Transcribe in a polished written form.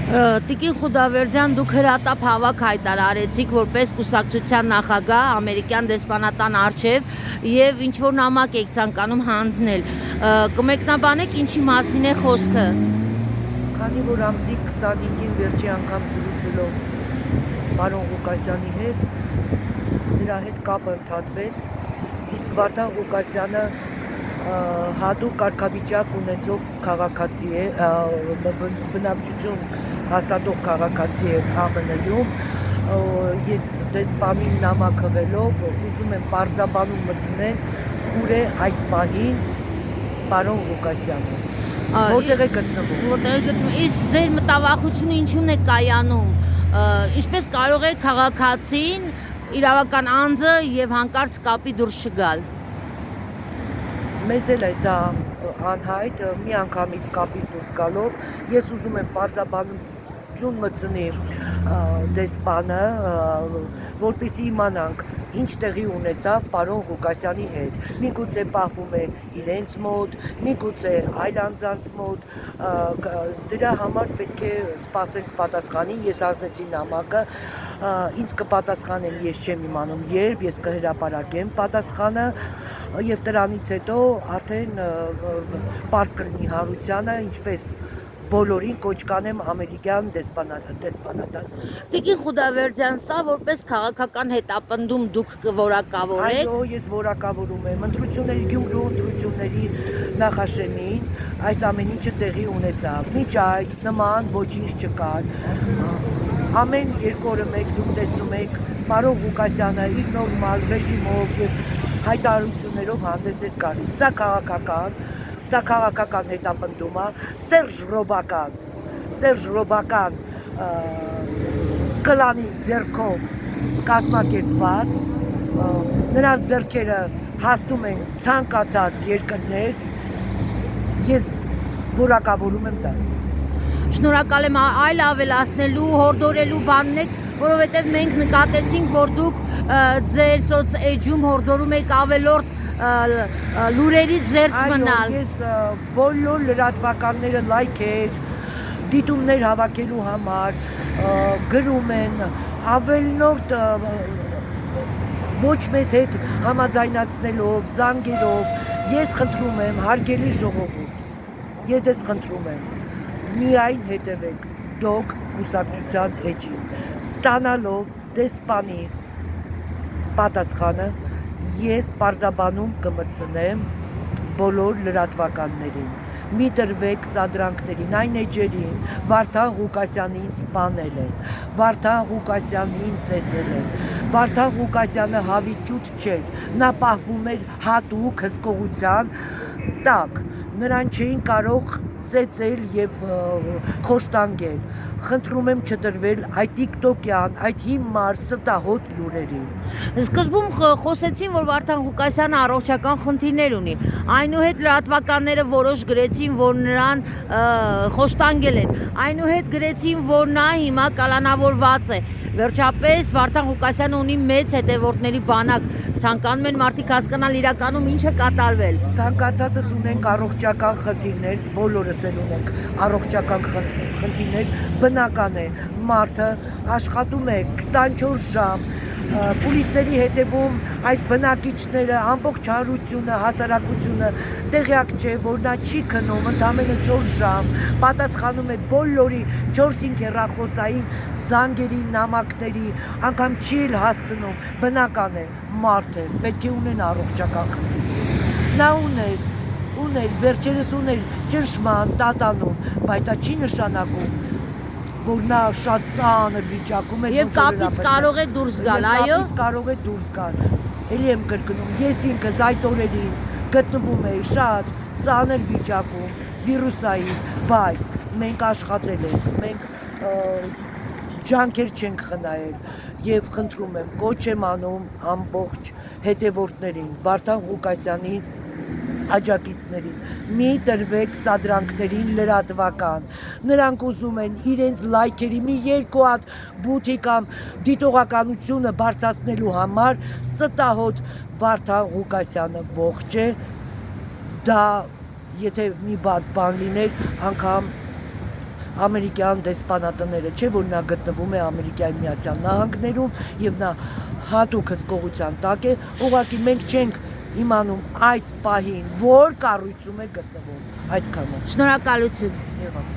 Տիկին Խուդավերդյան, դուք հրատապ հավաք հայտարարեցիք որպես կուսակցության նախագահ ամերիկյան դեսպանատան առջև եւ ինչ որ նամակ եք ցանկանում հանձնել։ Կմեկնաբանեք ինչի մասին է խոսքը։ Քանի որ ամսի 25-ին վերջի անգամ զրուցելով պարոն Ղուկասյանի հետ, նրա հետ կապը ընդհատվեց, իսկ Վարդան Ղուկասյանը հատուկ կարգավիճակ ունեցող քաղաքացի է, բնակչություն հաստատող քաղաքացի է ԱՄՆ-ում, ես դեսպանին նամակ հղելով ուզում եմ պարզաբանում մտցնել, ուր է այս պահին պարոն Ղուկասյանը, որտեղ է գտնվում։ Իսկ ձեր մտավախությունը ինչու՞ն է կայանում։ Ինչպես կարող է քաղաքացին, իրավական անձը եւ հանկարծ կապի դուրս չգալ։ Մեզ էլ է դա անհայտ, մի անգամից կապից դուրս գալով, ես ուզում եմ պարզաբանություն մտցնի դեսպանը, որպեսզի իմանանք ինչ տեղի ունեցավ պարոն Ղուկասյանի հետ, միգուցե պահվում է իրենց մոտ, միգուցե այլ անձանց մոտ, դրա համար պետք է սպասենք պատասխանին, ես հանձնեցի նամակը, ինձ կպատասխանեն, ես չեմ իմանում երբ, ես կհրապարակեմ պատասխանը եւ դրանից հետո արդեն պարզ կլինի հանրությանը, ինչպես բոլորին կոչ կանեմ ամերիկյան դեսպանատան։ Տիկին Խուդավերդյան, սա որպես քաղաքական հետապնդում դուք կորակավորեք։ Այո, ես որակավորում եմ ընտրությունների Գյումրու ընտրությունների նախաշեմին այս ամեն ինչը տեղի ունեցավ։ Մինչ այդ նման ոչինչ չկար։ Ամեն 2 օրը մեկ դուք տեսնում եք պարոն Ղուկասյանը իր նորմալ ռեժիմով եւ հայտարարություններով հանդես էր գալիս։ Սա քաղաքական հետապնդում է, Սերժ Ռոբական կլանի ձեռքով կազմակերպված, նրանց ձեռքերը հասնում են ցանկացած երկրներ, ես որակավորում եմ դա։ Շնորհակալ եմ, այլ ավելացնելու, հորդորելու բանն եք, որովհետև մենք նկատեցինք, որ դուք ձեր սոցէջում հորդորում եք ավելորդ լուրերից զերծ մնալ։ Այո, ես բոլոր լրատվականները լայքեր, դիտումներ հավաքելու համար գրում են, ավելորդ ոչ մեզ հետ համաձայնացնելով, զանգերով, ես խնդրում եմ, հարգելի ժողովուրդ, ես ես խնդրում եմ, միայն հետևեք դոկ կուսակցության էջին, ստանալով դեսպանի պատասխանը, ես պարզաբանում կմտցնեմ բոլոր լրատվականներին, մի տրվեք սադրանքներին, այն էջերին, Վարդան Ղուկասյանին սպանել են, Վարդան Ղուկասյանին ծեծել են, Վարդան Ղուկասյանը հավիճուտ չէր, նա պահվում էր հատուկ հսկողության տակ, նրան չէին կարող ծեծել եւ խոշտանգել, խնդրում եմ չտրվել այդ տիկտոկյան, այդ հիմար ստահոդ լուրերին։ Սկզբում խոսեցին, որ Վարդան Ղուկասյանը առողջական խնդիրներ ունի, այնուհետ լրատվականները որոշ գրեցին, որ նրան խոշտանգել են, այնուհետ գրեցին, որ նա հիմա կալանավորված է, վերջապես Վարդան Ղուկասյանը ունի մեծ հետևորդների բանակ, ցանկանում են մարդիկ հասկանալ իրականում ինչ է կատարվել։ Ցանկացածս ունենք առողջական խնդիրներ, բոլորս էլ ունենք առողջական խնդիրներ, բնական է, մարդը աշխատում է 24 ժամ, պոլիսների հետևում այս բնակիչները, ամբողջ հանրությունը, հասարակությունը տեղյակ չէ, որ նա չի քնում ընդամենը 4 ժամ, պատասխանում է բոլորի 4-5 հեռախոսային զանգերի, նամակների, անգամ չի էլ հասցնում, բնական է, մարդ է, պետք է ունեն առողջական խնդիր։ Նա ուներ, վերջերս ուներ ճնշման, տատանում, բայց դա չի նշանակում, որ նա շատ ծանր վիճակում է եւ կապից կարող է դուրս գալ, այո։ Կապից կարող է դուրս գալ։ Էլի եմ կրկնում, ես ինքս այդ օրերին գտնվում էի շատ ծանր վիճակում, վիրուսային, բայց մենք աշխատել ենք, մենք ջանքեր չենք խնայել եւ խնդրում եմ, կոչ եմ անում ամբողջ հետևորդներին, Վարդան Ղուկասյանի աջակիցներին, մի տրվեք սադրանքներին լրատվական, նրանք ուզում են իրենց լայքերի մի 2 հատ բութի կամ դիտողականությունը բարձրացնելու համար ստահոդ Վարդան Ղուկասյանը ողջ է, դա եթե մի բան լիներ, անգամ ամերիկյան դեսպանատները, չէ՞ որ նա գտնվում է Ամերիկայի Միացյալ Նահանգներում եւ նա հատուկ հսկողության տակ է, ուղղակի մենք չենք իմանում այս պահին որ կառույցում է գտնվում, այդքանը։ Շնորհակալություն։ Եղավ։